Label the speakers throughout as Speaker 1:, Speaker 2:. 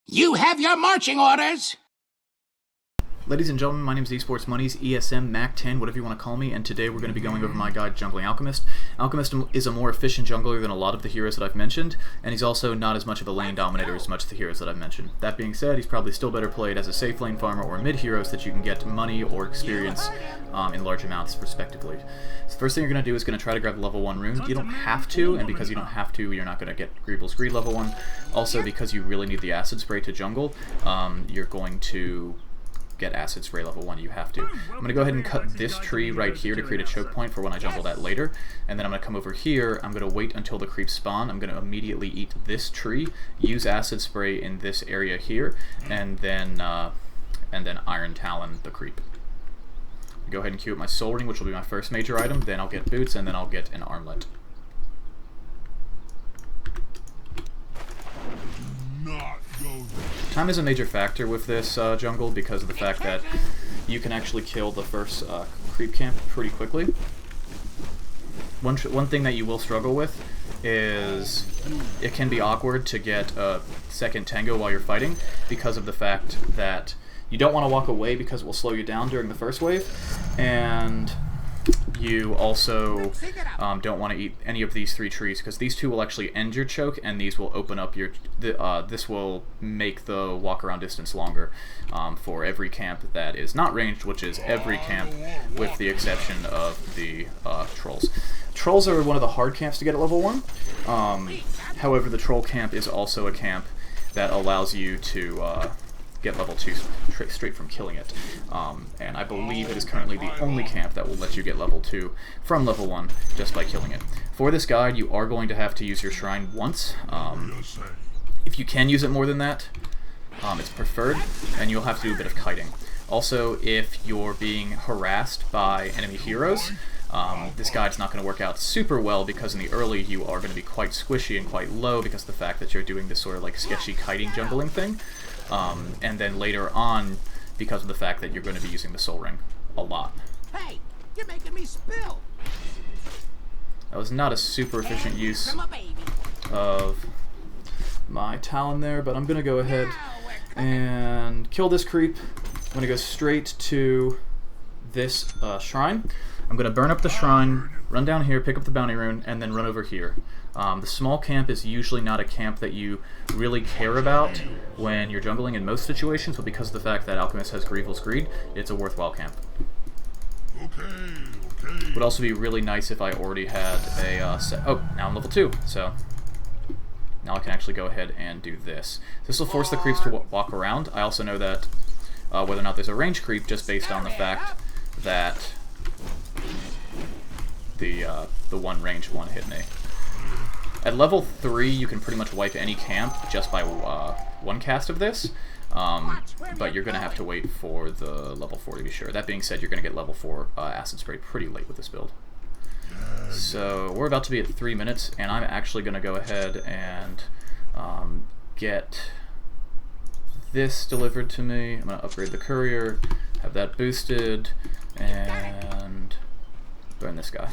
Speaker 1: You have your marching orders!
Speaker 2: Ladies and gentlemen, my name is Esports Money's ESM Mac 10, whatever you want to call me, and today we're going to be going over my guide Jungling Alchemist. Alchemist is a more efficient jungler than a lot of the heroes that I've mentioned, and he's also not as much of a lane dominator as much of the heroes that I've mentioned. That being said, he's probably still better played as a safe lane farmer or mid heroes that you can get money or experience in large amounts respectively. So the first thing you're going to do is going to try to grab level 1 runes. You don't have to, and because you don't have to, you're not going to get Greevil's Greed level 1. Also, because you really need the acid spray to jungle, you're going to get acid spray level 1, you have to. I'm going to go ahead and cut this tree right here to create a choke point for when I jungle that later, and then I'm going to come over here, I'm going to wait until the creeps spawn, I'm going to immediately eat this tree, use acid spray in this area here, and then Iron Talon the creep. Go ahead and queue up my Soul Ring, which will be my first major item, then I'll get boots, and then I'll get an armlet. Time is a major factor with this jungle because of the fact that you can actually kill the first creep camp pretty quickly. One thing that you will struggle with is it can be awkward to get a second Tango while you're fighting because of the fact that you don't want to walk away because it will slow you down during the first wave, and you also don't want to eat any of these 3 trees because these 2 will actually end your choke, and these will open up your. This will make the walk around distance longer for every camp that is not ranged, which is every camp with the exception of the trolls. Trolls are one of the hard camps to get at level 1. However, the troll camp is also a camp that allows you to get level 2 straight from killing it, and I believe it is currently the only camp that will let you get level 2 from level 1 just by killing it. For this guide, you are going to have to use your shrine once. If you can use it more than that, it's preferred, and you'll have to do a bit of kiting. Also, if you're being harassed by enemy heroes, this guide's not going to work out super well because in the early you are going to be quite squishy and quite low because of the fact that you're doing this sort of like sketchy kiting jungling thing. And then later on, because of the fact that you're going to be using the Soul Ring a lot.
Speaker 1: Hey, you're making me spill.
Speaker 2: That was not a super efficient use of my Talon there, but I'm going to go ahead and kill this creep. I'm going to go straight to this shrine. I'm going to burn up the shrine, run down here, pick up the bounty rune, and then run over here. The small camp is usually not a camp that you really care about when you're jungling in most situations, but because of the fact that Alchemist has Greevil's Greed, it's a worthwhile camp. Okay. Would also be really nice if I already had a set. Oh, now I'm level 2, so now I can actually go ahead and do this. This will force the creeps to walk around. I also know that whether or not there's a range creep just based on the fact that the one ranged one hit me. At level 3, you can pretty much wipe any camp just by one cast of this, but you're going to have to wait for the level 4 to be sure. That being said, you're going to get level 4 acid spray pretty late with this build. So we're about to be at 3 minutes, and I'm actually going to go ahead and get this delivered to me. I'm going to upgrade the courier, have that boosted, and burn this guy.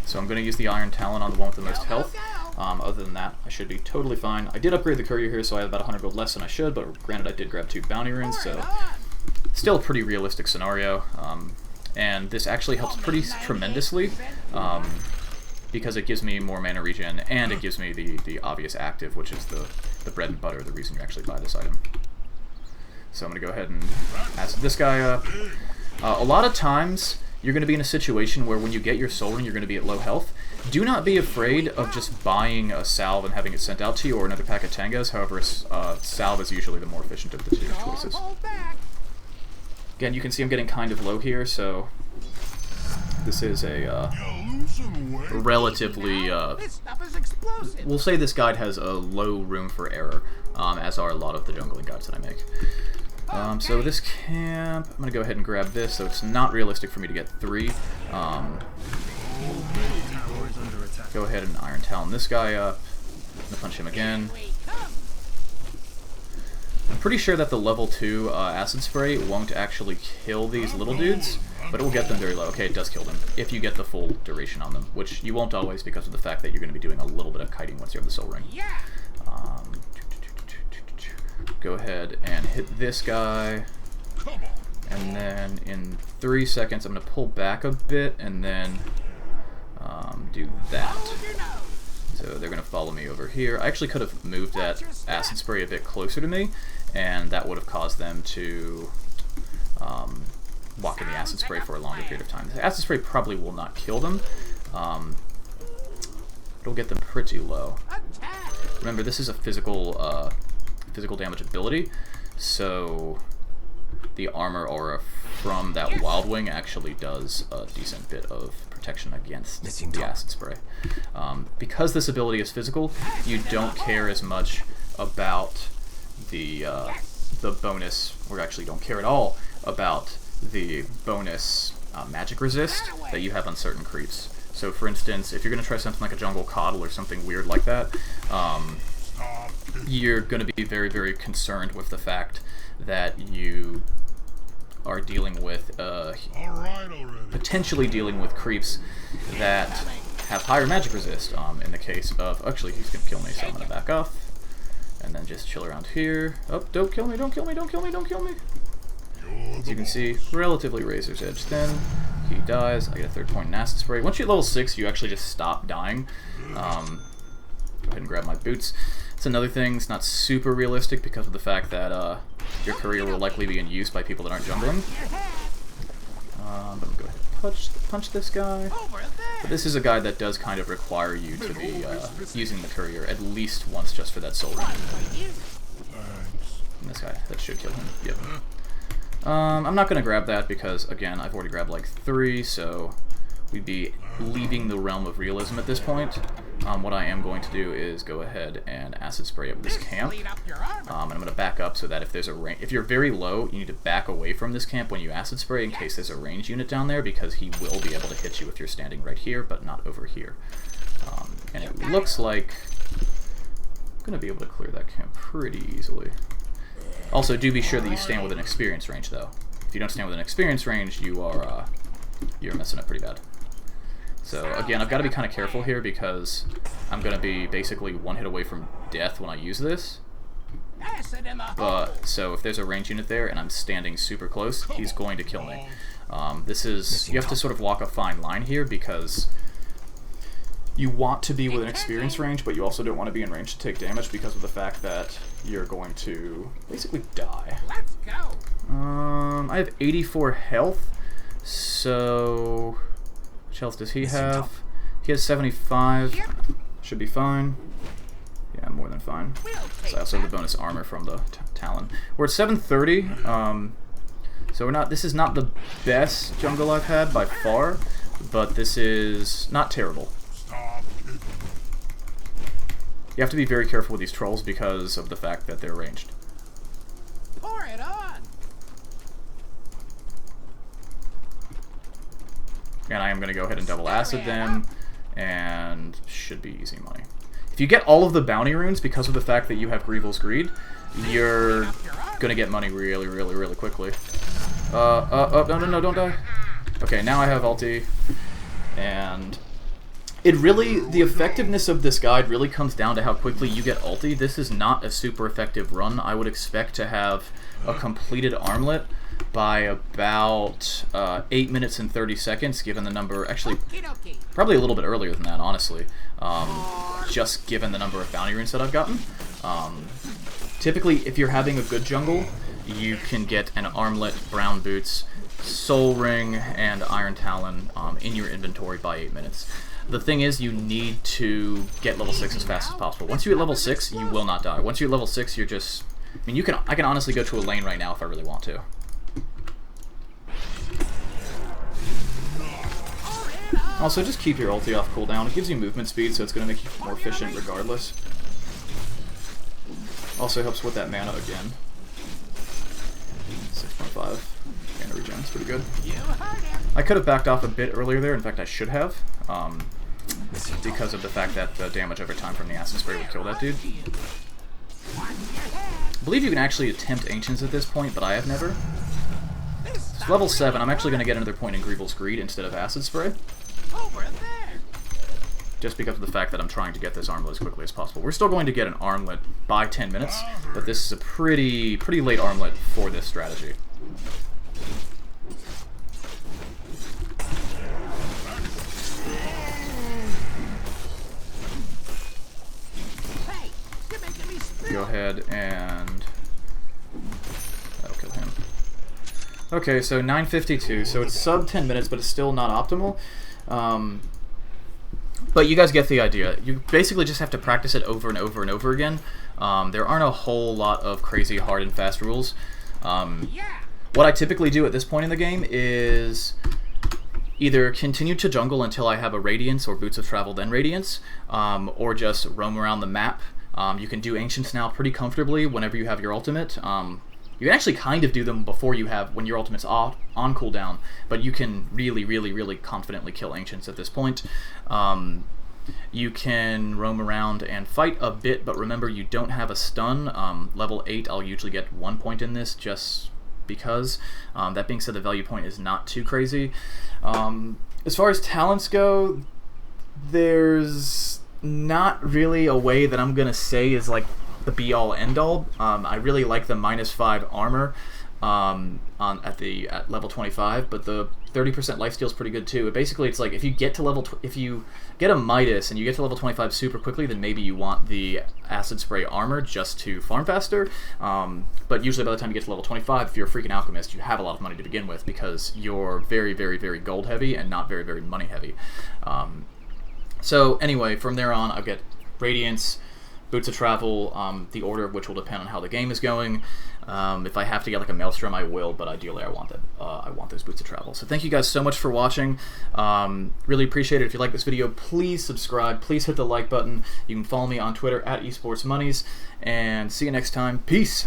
Speaker 2: So I'm going to use the Iron Talon on the one with the most health. Other than that, I should be totally fine. I did upgrade the courier here, so I have about 100 gold less than I should, but granted I did grab 2 bounty runes, so still a pretty realistic scenario. And this actually helps pretty tremendously because it gives me more mana regen, and it gives me the obvious active, which is the bread and butter, the reason you actually buy this item. So I'm going to go ahead and acid this guy up. A lot of times, you're going to be in a situation where when you get your Soul Ring, you're going to be at low health. Do not be afraid of just buying a salve and having it sent out to you, or another pack of Tangos. However, salve is usually the more efficient of the 2 choices. Again, you can see I'm getting kind of low here, so this is a relatively, we'll say this guide has a low room for error, as are a lot of the jungling guides that I make. So this camp, I'm going to go ahead and grab this, so it's not realistic for me to get 3. Go ahead and Iron Talon this guy up. I'm going to punch him again. I'm pretty sure that the level 2 acid spray won't actually kill these little dudes, but it will get them very low. Okay, it does kill them, if you get the full duration on them, which you won't always because of the fact that you're going to be doing a little bit of kiting once you have the Soul Ring. go ahead and hit this guy. And then in 3 seconds, I'm going to pull back a bit and then do that. So they're going to follow me over here. I actually could have moved that acid spray a bit closer to me, and that would have caused them to walk in the acid spray for a longer period of time. The acid spray probably will not kill them. It'll get them pretty low. Remember, this is a physical damage ability, so the armor aura from that Wild Wing actually does a decent bit of protection against the acid spray. Because this ability is physical, you don't care as much about the bonus, or actually don't care at all about the bonus magic resist that you have on certain creeps. So for instance, if you're going to try something like a jungle coddle or something weird like that, you're going to be very, very concerned with the fact that you are dealing with, potentially dealing with creeps that have higher magic resist. In the case of, actually he's going to kill me, so I'm going to back off, and then just chill around here. Oh, don't kill me, don't kill me, don't kill me, don't kill me. As you can see, relatively razor's edge thin. He dies. I get a 3rd point in acid spray. Once you hit level 6, you actually just stop dying. Go ahead and grab my boots. It's another thing. It's not super realistic because of the fact that your career will likely be in use by people that aren't jungling. But I'm going to go ahead and punch this guy. But this is a guy that does kind of require you to be using the courier at least once just for that soul ring. And this guy, that should kill him. Yep. I'm not going to grab that because, again, I've already grabbed like 3, so we'd be leaving the realm of realism at this point. What I am going to do is go ahead and acid spray up this camp. And I'm going to back up so that if there's a if you're very low, you need to back away from this camp when you acid spray in case there's a range unit down there, because he will be able to hit you if you're standing right here, but not over here. And it looks like I'm going to be able to clear that camp pretty easily. Also, do be sure that you stand with an experience range, though. If you don't stand with an experience range, you are you're messing up pretty bad. So again, I've got to be kind of careful here because I'm going to be basically 1 hit away from death when I use this. But so if there's a range unit there and I'm standing super close, he's going to kill me. You have to sort of walk a fine line here because you want to be with an experience range, but you also don't want to be in range to take damage because of the fact that you're going to basically die.
Speaker 1: Let's go.
Speaker 2: I have 84 health, so which health does he have? He has 75. Should be fine. Yeah, more than fine. So I also have the bonus armor from the Talon. We're at 730. So we're not. This is not the best jungle I've had by far, but this is not terrible. You have to be very careful with these trolls because of the fact that they're ranged.
Speaker 1: Pour it on.
Speaker 2: And I am going to go ahead and double acid them, and should be easy money. If you get all of the bounty runes because of the fact that you have Grievel's Greed, you're going to get money really, really, really quickly. No, don't die. Okay, now I have ulti, and the effectiveness of this guide really comes down to how quickly you get ulti. This is not a super effective run. I would expect to have a completed armlet by about 8 minutes and 30 seconds, given the number, actually, probably a little bit earlier than that, honestly, just given the number of bounty runes that I've gotten. Typically, if you're having a good jungle, you can get an armlet, brown boots, soul ring, and iron talon in your inventory by 8 minutes. The thing is, you need to get level 6 as fast as possible. Once you hit level 6, you will not die. Once you're at level 6, you're just... I mean, I can honestly go to a lane right now if I really want to. Also, just keep your ulti off cooldown. It gives you movement speed, so it's going to make you more efficient regardless. Also helps with that mana again. 6.5. Mana regen is pretty good. I could have backed off a bit earlier there. In fact, I should have. Because of the fact that the damage over time from the acid spray would kill that dude. I believe you can actually attempt Ancients at this point, but I have never. So level 7, I'm actually going to get another point in Grievel's Greed instead of acid spray. just because of the fact that I'm trying to get this armlet as quickly as possible. We're still going to get an armlet by 10 minutes, but this is a pretty late armlet for this strategy.
Speaker 1: Hey, you're making me spill.
Speaker 2: Go ahead and that'll kill him. Okay, so 9:52. So it's sub 10 minutes, but it's still not optimal. But you guys get the idea. You basically just have to practice it over and over and over again. There aren't a whole lot of crazy hard and fast rules. What I typically do at this point in the game is either continue to jungle until I have a Radiance or Boots of Travel then Radiance, or just roam around the map. You can do Ancients now pretty comfortably whenever you have your ultimate. You can actually kind of do them before you have, when your ultimate's on cooldown, but you can really confidently kill Ancients at this point. You can roam around and fight a bit, but remember you don't have a stun. Level 8, I'll usually get 1 point in this just because. That being said, the value point is not too crazy. As far as talents go, there's not really a way that I'm going to say is like the be-all end-all. I really like the -5 armor at level 25, but the 30% lifesteal is pretty good too. Basically, it's like if you get to if you get a Midas and you get to level 25 super quickly, then maybe you want the Acid Spray armor just to farm faster. But usually by the time you get to level 25, if you're a freaking Alchemist, you have a lot of money to begin with because you're very gold heavy and not very money heavy. So anyway, from there on, I'll get Radiance, Boots of Travel, the order of which will depend on how the game is going. If I have to get like a Maelstrom, I will, but ideally I want that. I want those Boots of Travel. So thank you guys so much for watching. Really appreciate it. If you like this video, please subscribe. Please hit the like button. You can follow me on Twitter at esportsmonies, and see you next time. Peace.